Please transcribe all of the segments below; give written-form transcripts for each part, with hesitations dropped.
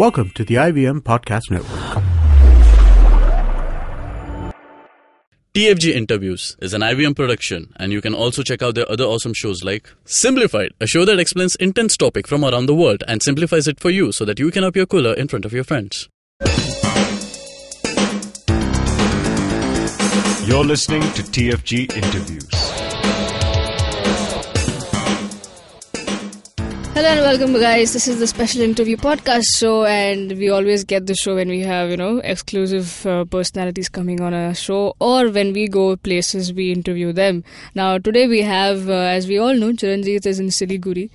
Welcome to the IVM Podcast Network. TFG Interviews is an IVM production, and you can also check out their other awesome shows like Simplified, a show that explains intense topic from around the world and simplifies it for you so that you can appear cooler in front of your friends. You're listening to TFG Interviews. Hello and welcome, guys. This is the special interview podcast show, and we always get the show when we have, exclusive personalities coming on a show, or when we go places, we interview them. Now, today we have, as we all know, Chiranjeev is in Siliguri.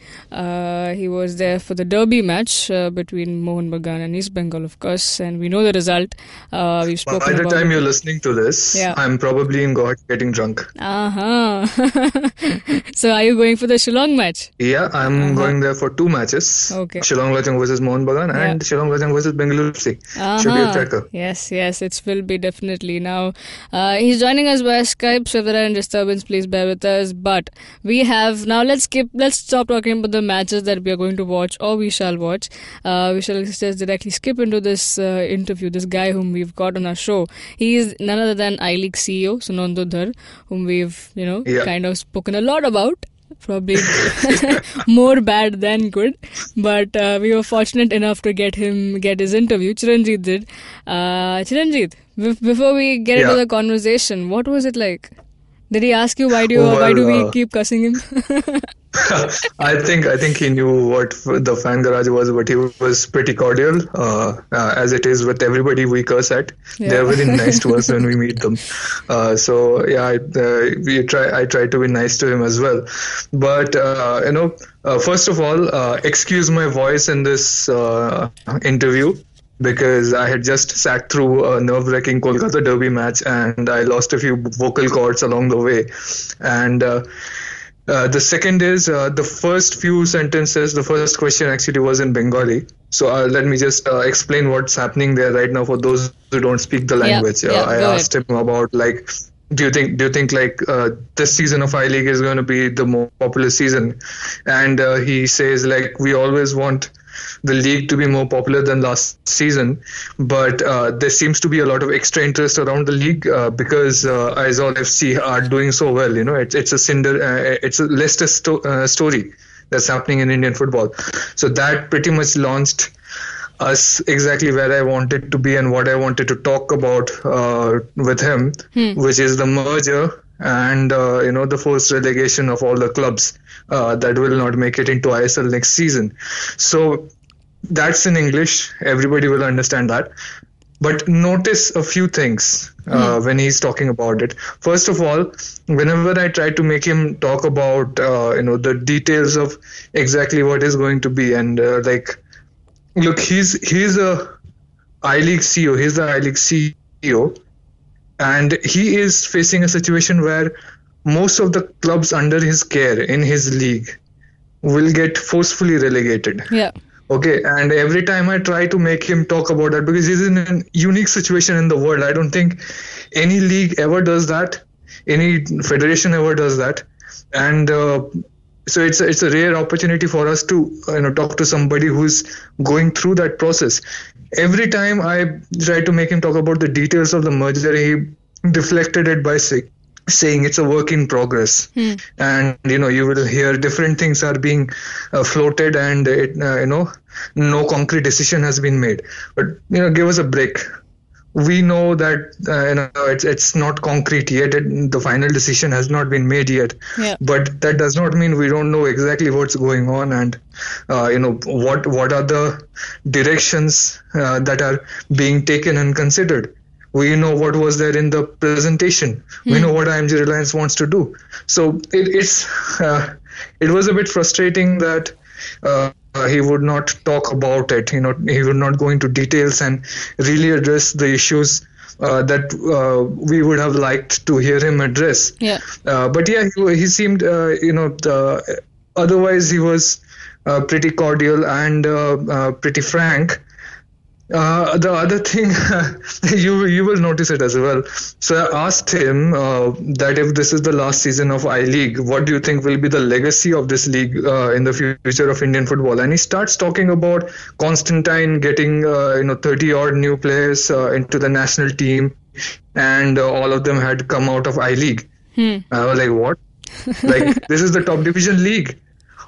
He was there for the derby match between Mohun Bagan and East Bengal, of course, and we know the result. We've spoken By the about time it. you're listening to this, I'm probably in Goa getting drunk. So, are you going for the Shillong match? Yeah, I'm going there for two matches. Okay. Shillong Lajang versus Mohun Bagan and Shillong Lajang versus Bengaluru FC. Should be a cracker. Yes, it will be definitely. Now, he's joining us by Skype, so if there are any disturbance, please bear with us. But we have, now let's stop talking about the matches that we are going to watch or we shall watch. We shall just directly skip into this interview, this guy whom we've got on our show. He is none other than I-League CEO Sunando Dhar, whom we've, kind of spoken a lot about. Probably more bad than good, but we were fortunate enough to get his interview. Chiranjeev did. Chiranjeev, before we get into the conversation, what was it like? Did he ask you why do we keep cussing him? I think he knew what the fan garage was, but he was pretty cordial, as it is with everybody we curse at. Yeah. They're very nice to us when we meet them. I try to be nice to him as well. But first of all, excuse my voice in this interview, because I had just sat through a nerve-wracking Kolkata derby match and I lost a few vocal cords along the way. And the second is the first few sentences, the first question actually was in Bengali. So let me just explain what's happening there right now for those who don't speak the language. I asked him about do you think this season of I-League is going to be the more popular season? And he says we always want the league to be more popular than last season, but there seems to be a lot of extra interest around the league because Aizawl FC are doing so well. It's a Leicester story that's happening in Indian football. So that pretty much launched us exactly where I wanted to be and what I wanted to talk about with him, which is the merger and the forced relegation of all the clubs that will not make it into ISL next season. So that's in English. Everybody will understand that. But notice a few things when he's talking about it. First of all, whenever I try to make him talk about the details of exactly what is going to be, and look, he's a I-League CEO. He's the I-League CEO. And he is facing a situation where most of the clubs under his care in his league will get forcefully relegated. Yeah. Okay. And every time I try to make him talk about that, because he's in a unique situation in the world. I don't think any league ever does that. Any federation ever does that. And so it's a rare opportunity for us to talk to somebody who's going through that process. Every time I try to make him talk about the details of the merger, he deflected it by saying it's a work in progress. And you will hear different things are being floated, and no concrete decision has been made. But give us a break. We know that it's not concrete yet. The final decision has not been made yet. Yeah. But that does not mean we don't know exactly what's going on and what are the directions that are being taken and considered. We know what was there in the presentation. We know what IMG Reliance wants to do. So it was a bit frustrating that he would not talk about it. He would not go into details and really address the issues that we would have liked to hear him address. Yeah. But yeah, he seemed, otherwise he was pretty cordial and pretty frank. The other thing, you will notice it as well. So I asked him that if this is the last season of I-League, what do you think will be the legacy of this league in the future of Indian football? And he starts talking about Constantine getting 30 odd new players into the national team, and all of them had come out of I-League. I was like, what? Like, this is the top division league.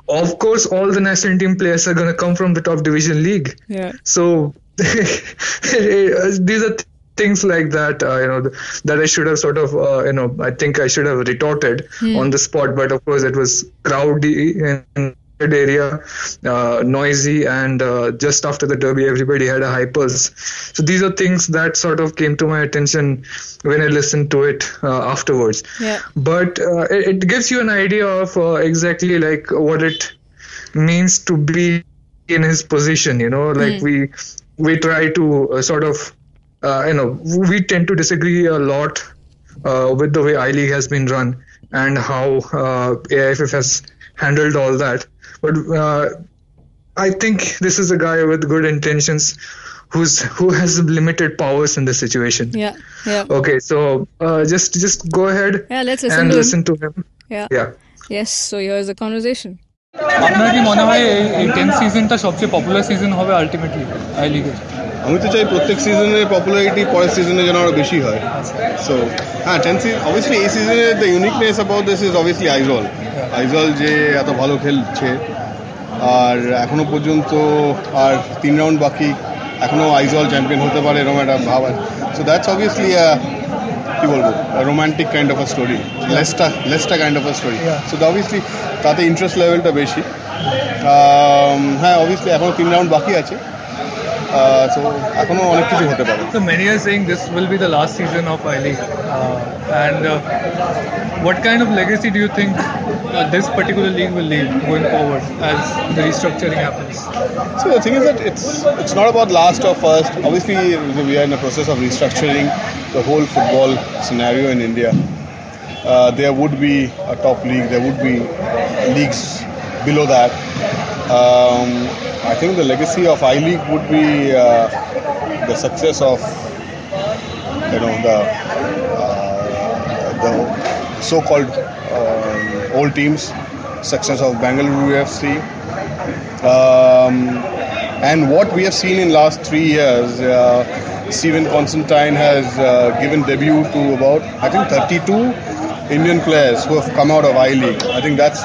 Of course, all the national team players are going to come from the top division league. Yeah. So these are things like that, that I should have sort of, I think I should have retorted on the spot. But of course, it was crowdy and area, noisy, and just after the derby, everybody had a high pulse. So these are things that sort of came to my attention when I listened to it afterwards. Yeah. But it gives you an idea of exactly like what it means to be in his position. Like we try to sort of, we tend to disagree a lot with the way I-League has been run and how AIFF has handled all that. But I think this is a guy with good intentions who has limited powers in this situation. Yeah. Yeah. Okay, so just go ahead let's listen to him. Yeah. Yes, so here's the conversation. আপনার কি মনে হয় এই 10th সিজনটা সবচেয়ে popular season হবে ultimately I লিগের? আমি তো চাই প্রত্যেক সিজনের পপুলারিটি পরের সিজনে যেন আরো বেশি হয়। সো হ্যাঁ, 10th সিজন অবভিয়াসলি এই সিজনে the uniqueness about this is obviously Aizawl যে এত ভালো খেলছে, আর এখনো পর্যন্ত আর 3 রাউন্ড বাকি, এখনো আইজল চ্যাম্পিয়ন হতে পারে এরকম একটা ভাব আছে। সো দ্যাটস অবভিয়াসলি কি বলবো, romantic kind of a story, লেস্টা kind of a story. So obviously তাতে ইন্টারেস্ট লেভেলটা বেশি। হ্যাঁ, অবভিয়াসলি এখনো 3 রাউন্ড বাকি আছে, সো এখনো অনেক কিছু হতে পারে। So many are saying this will be the last season of I-League, and what kind of legacy do you think this particular league will leave going forward as the restructuring happens? So the thing is that it's not about last or first. Obviously, we are in the process of restructuring the whole football scenario in India. There would be a top league, there would be leagues below that. I think the legacy of I-League would be the success of the so-called old teams, success of Bengaluru FC, and what we have seen in last 3 years. Stephen Constantine has given debut to about 32 Indian players who have come out of I-League. I think that's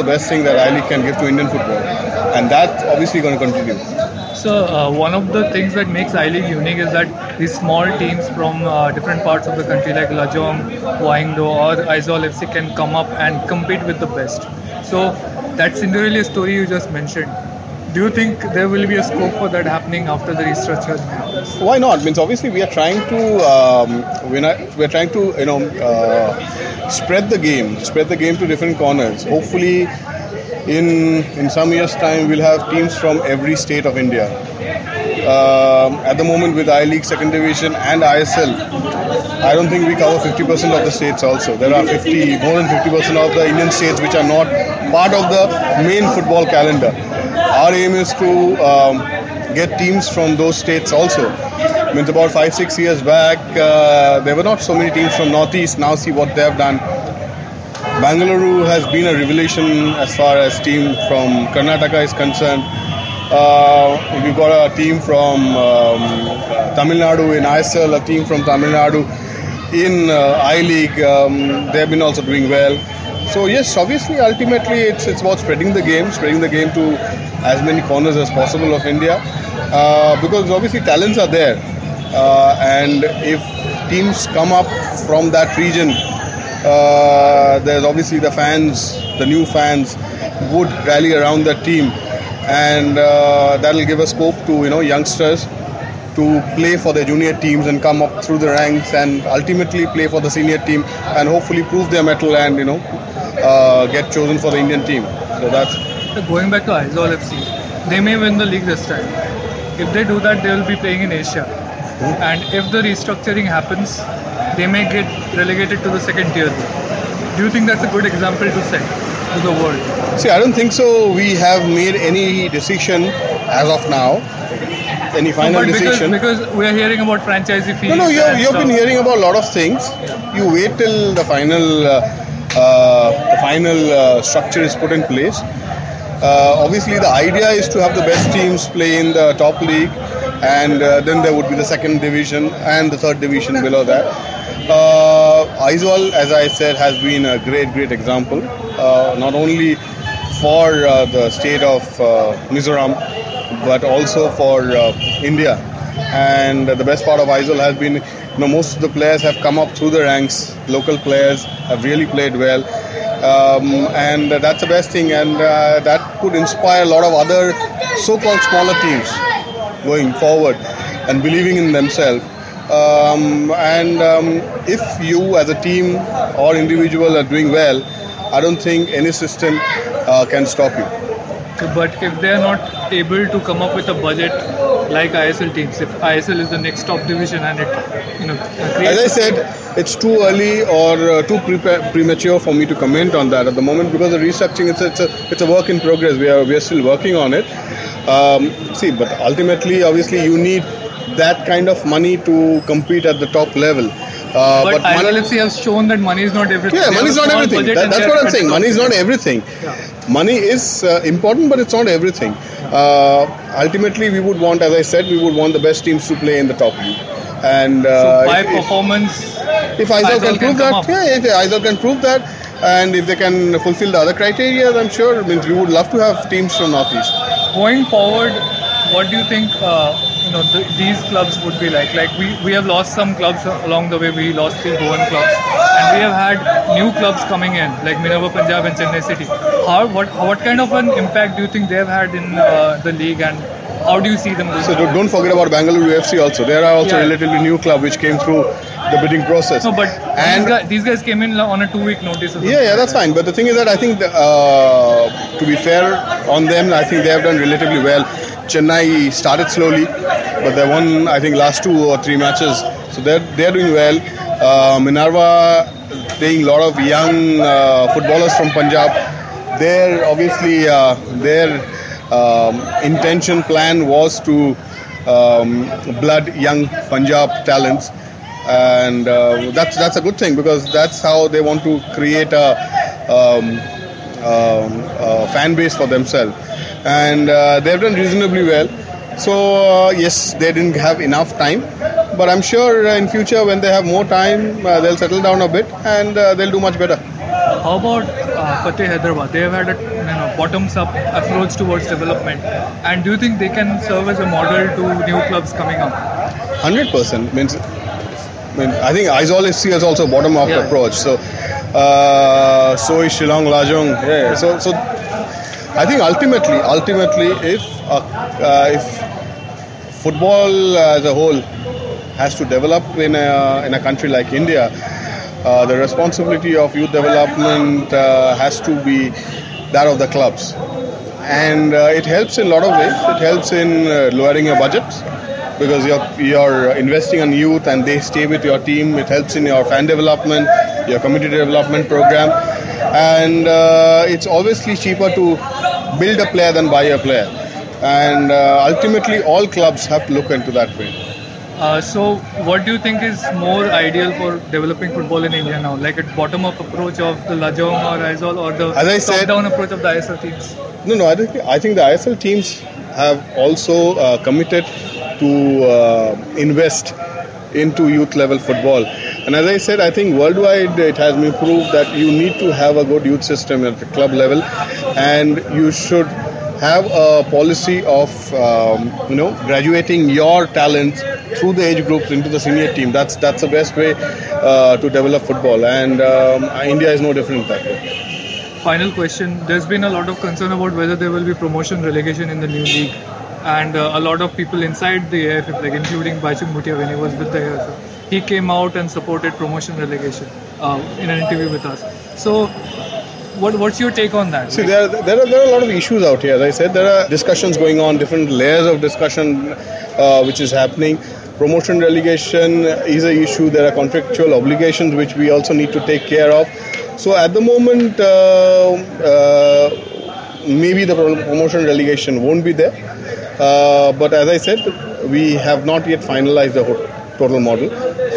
the best thing that I-League can give to Indian football, and that's obviously going to continue. So one of the things that makes I-League unique is that these small teams from different parts of the country like Lajong, Wangdo or Aizawl FC can come up and compete with the best. So that Cinderella story you just mentioned, do you think there will be a scope for that happening after the restructure happens? Why not? Means obviously we are trying to spread the game to different corners. Hopefully in some years time we'll have teams from every state of India. At the moment with I-League second division and ISL, I don't think we cover 50% of the states also. There are more than 50% of the Indian states which are not part of the main football calendar. Our aim is to get teams from those states also. Means about 5-6 years back, there were not so many teams from Northeast. Now see what they have done. Bengaluru has been a revelation as far as team from Karnataka is concerned. We've got a team from Tamil Nadu in ISL, a team from Tamil Nadu in I-League. They have been also doing well. So yes, obviously, ultimately, it's about spreading the game to as many corners as possible of India, because obviously talents are there, and if teams come up from that region, there's obviously the new fans would rally around that team, and that'll give a scope to youngsters to play for their junior teams and come up through the ranks and ultimately play for the senior team and hopefully prove their mettle and get chosen for the Indian team. So that's going back to Aizawl FC. They may win the league this time. If they do that, they will be playing in Asia. And if the restructuring happens, they may get relegated to the second tier. Do you think that's a good example to set to the world? See, I don't think so. We have made any decision as of now. any final decision. Because we are hearing about franchisee fees. No, you've been hearing about a lot of things. You wait till the final structure is put in place. Obviously, the idea is to have the best teams play in the top league, and then there would be the second division and the third division below that. ISL, as I said, has been a great example, not only for the state of Mizoram, but also for India. And the best part of ISL has been, most of the players have come up through the ranks. Local players have really played well, and that's the best thing. And that could inspire a lot of other so-called smaller teams going forward and believing in themselves. If you as a team or individual are doing well, I don't think any system can stop you. But if they are not able to come up with a budget like ISL teams, if ISL is the next top division and it, as I said, it's too early or too premature for me to comment on that at the moment, because the restructuring, it's a work in progress. We are still working on it. But ultimately, obviously, you need that kind of money to compete at the top level. But ISL has shown that money is not everything. Yeah, money is not everything. That's what I'm saying. Money is not everything. Yeah. Money is important, but it's not everything. Ultimately, we would want, as I said, we would want the best teams to play in the top league. And so by performance, if ISL can prove that, if ISL can prove that, and if they can fulfill the other criteria, I'm sure. Means we would love to have teams from Northeast. Going forward, what do you think? These clubs would be like we have lost some clubs along the way. We lost 3 Goan clubs, and we have had new clubs coming in like Minerva Punjab and Chennai City. What kind of an impact do you think they have had in the league, and how do you see them going? So don't forget about Bengaluru FC also. There are also a relatively new club which came through the bidding process. No, but these guys came in on a 2-week notice. Yeah, that's fine. But the thing is that I think to be fair on them, I think they have done relatively well. Chennai started slowly, but they won, I think, last 2 or 3 matches. So they're doing well. Minerva playing a lot of young footballers from Punjab. They're obviously their intention plan was to blood young Punjab talents, and that's a good thing, because that's how they want to create a fan base for themselves. And they've done reasonably well. So yes, they didn't have enough time, but I'm sure in future when they have more time, they'll settle down a bit and they'll do much better. How about Fateh Hyderabad? They have had a bottoms-up approach towards development, and do you think they can serve as a model to new clubs coming up? 100%. I think ISL FC has also bottom-up approach. So is Shillong Lajong. Yeah. So I think ultimately, if football as a whole has to develop in a country like India, the responsibility of youth development has to be that of the clubs, and it helps in a lot of ways. It helps in lowering your budgets, because you're investing on youth and they stay with your team. It helps in your fan development, your community development program, and it's obviously cheaper to build a player than buy a player, and ultimately all clubs have to look into that way. So what do you think is more ideal for developing football in India now, like a bottom-up approach of the Lajong or ISL, or the top-down approach of the ISL teams? No, I think the ISL teams have also committed to invest into youth level football. And as I said, I think worldwide it has been proved that you need to have a good youth system at the club level, and you should have a policy of graduating your talents through the age groups into the senior team. That's the best way to develop football, and India is no different that way. Final question. There's been a lot of concern about whether there will be promotion relegation in the new league, and a lot of people inside the AFF, like including Baichung Bhutia when he was with the AFF, he came out and supported promotion relegation in an interview with us. So what's your take on that? See, there are a lot of issues out here. As I said, there are discussions going on, different layers of discussion which is happening. Promotion relegation is an issue. There are contractual obligations which we also need to take care of. So at the moment, maybe the promotion relegation won't be there. But as I said, we have not yet finalized the total model.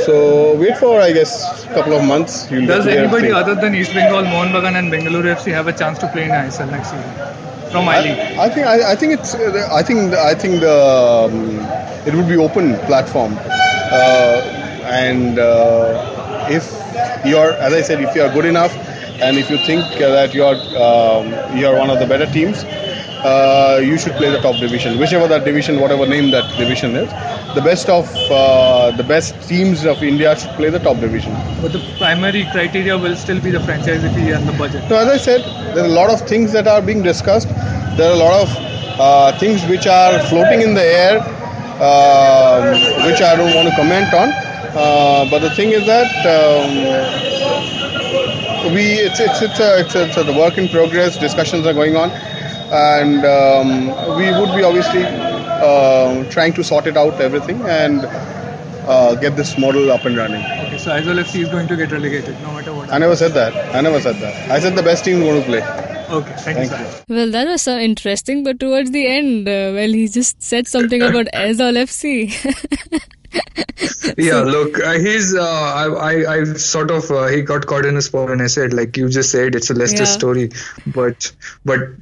So wait for, I guess, a couple of months. Does anybody other than East Bengal, Mohun Bagan and Bengaluru FC have a chance to play in ISL next season from I-League? I think it would be open platform, and if you're, as I said, if you are good enough, and if you think that you are one of the better teams, you should play the top division, whichever that division, whatever name that division is. The best teams of India should play the top division. But the primary criteria will still be the franchise fee and the budget. So as I said, there are a lot of things that are being discussed. There are a lot of things which are floating in the air, which I don't want to comment on. But the thing is that it's a work in progress. Discussions are going on, and we would be obviously trying to sort it out, everything, and get this model up and running. Okay, so ISL FC is going to get relegated no matter what. I never said that. I said the best team is going to play. Okay, thank you, sir. Well, that was so interesting, but towards the end, he just said something about ISL FC. Yeah, look, he's I sort of he got caught in a spot, and I said, like you just said, it's a Leicester story, but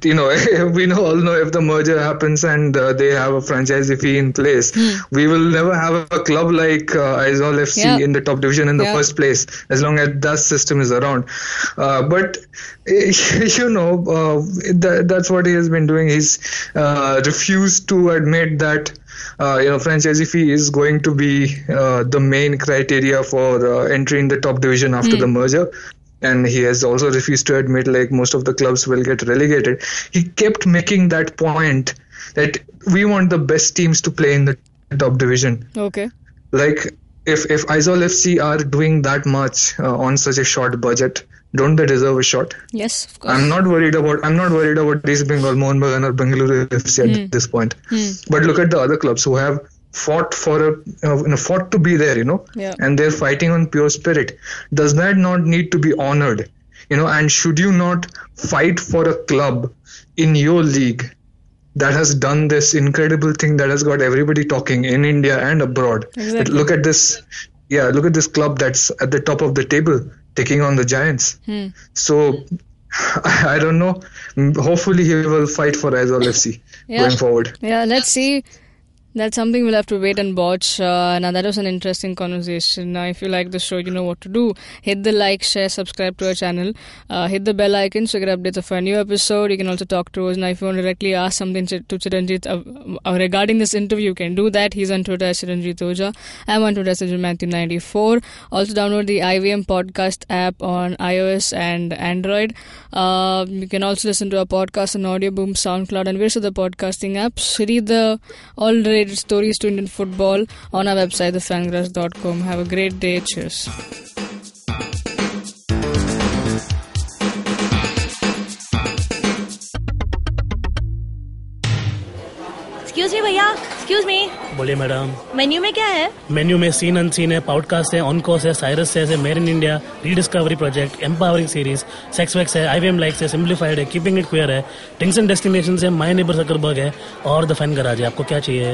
we all know if the merger happens and they have a franchise fee in place, we will never have a club like ISL FC in the top division in the first place, as long as that system is around. But that's what he has been doing. He's refused to admit that franchisee fee is going to be the main criteria for entering the top division after the merger. And he has also refused to admit like most of the clubs will get relegated. He kept making that point that we want the best teams to play in the top division. Okay. Like if ISL FC are doing that much on such a short budget, don't they deserve a shot? Yes, of course. I'm not worried about East Bengal, Mohun Bagan or Bengaluru FC at this point. But look at the other clubs who have fought fought to be there, and they're fighting on pure spirit. Does that not need to be honored? And should you not fight for a club in your league that has done this incredible thing that has got everybody talking in India and abroad? Exactly. Look at this club that's at the top of the table, taking on the Giants. So I don't know. Hopefully he will fight for ISL FC going forward. Yeah, let's see. That's something we'll have to wait and watch. Now that was an interesting conversation. Now if you like the show, you know what to do. Hit the like, share, subscribe to our channel. Hit the bell icon so you get updates of a new episode. You can also talk to us. Now if you want to directly ask something to Chiranjit regarding this interview, you can do that. He's on Twitter as Chiranjit Oja. I'm on Twitter as Matthew94. Also download the IVM podcast app on iOS and Android. You can also listen to our podcast on Audio Boom, SoundCloud and various other podcasting apps. Read the all related stories to Indian football on our website, thefangrass.com. Have a great day. Cheers. Excuse me भैया, excuse me. बोलिए madam. Menu में क्या है? Menu में scene unseen है, podcast है, on course है, Cyrus है, made in India, rediscovery project, empowering series, sex wax है, IVM लाइक्स है, सिंप्लीफाइड है, कीपिंग इट क्वियर है, थिंग्स एंड डेस्टिनेशंस है, माय नेबर सकरबर्ग है और द फैन गराज है. आपको क्या चाहिए?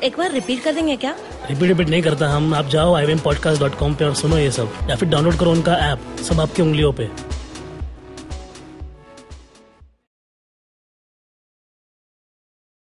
एक बार रिपीट कर देंगे क्या? रिपीट नहीं करता हम. आप जाओ IVMpodcast.com पे और सुनो ये सब, या फिर डाउनलोड करो उनका ऐप. सब आपकी उंगलियों पे.